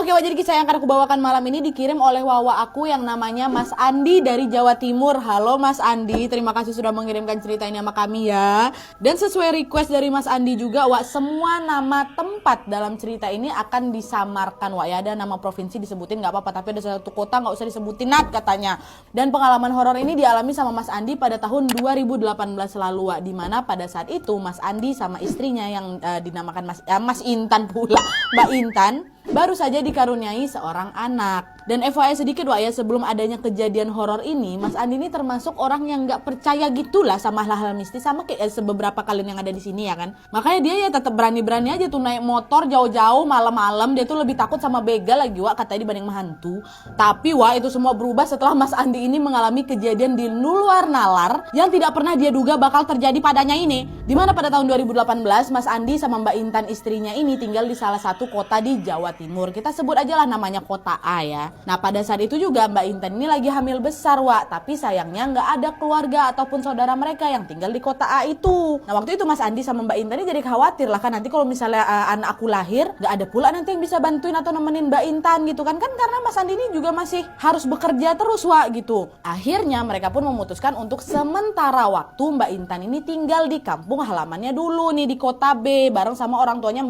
Oke, Wak, jadi kisah yang akan aku bawakan malam ini dikirim oleh Wawa aku yang namanya Mas Andi dari Jawa Timur. Halo Mas Andi, terima kasih sudah mengirimkan cerita ini sama kami ya. Dan sesuai request dari Mas Andi juga, Wak, semua nama tempat dalam cerita ini akan disamarkan, Wak ya. Ada nama provinsi disebutin nggak apa-apa, tapi ada satu kota nggak usah disebutin, Nat, katanya. Dan pengalaman horor ini dialami sama Mas Andi pada tahun 2018 lalu, Wak, dimana pada saat itu Mas Andi sama istrinya yang dinamakan Mas Intan pula, Mbak Intan, baru saja dikaruniai seorang anak. Dan FYI sedikit, Wak ya, sebelum adanya kejadian horor ini, Mas Andi ini termasuk orang yang nggak percaya gitulah sama hal-hal mistis, sama kayak beberapa kalian yang ada di sini ya kan. Makanya dia ya tetap berani-berani aja tuh naik motor jauh-jauh malam-malam. Dia tuh lebih takut sama begal lagi, Wak, katanya, dibanding hantu. Tapi, Wak, itu semua berubah setelah Mas Andi ini mengalami kejadian di luar nalar yang tidak pernah dia duga bakal terjadi padanya ini. Dimana pada tahun 2018 Mas Andi sama Mbak Intan istrinya ini tinggal di salah satu kota di Jawa Timur. Kita sebut aja lah namanya kota A ya. Nah, pada saat itu juga Mbak Intan ini lagi hamil besar, Wak. Tapi sayangnya nggak ada keluarga ataupun saudara mereka yang tinggal di kota A itu. Nah, waktu itu Mas Andi sama Mbak Intan ini jadi khawatir lah kan, nanti kalau misalnya anak aku lahir, nggak ada pula nanti yang bisa bantuin atau nemenin Mbak Intan gitu kan. Kan karena Mas Andi ini juga masih harus bekerja terus, Wak, gitu. Akhirnya mereka pun memutuskan untuk sementara waktu Mbak Intan ini tinggal di kampung halamannya dulu nih di kota B bareng sama orang tuanya Mbak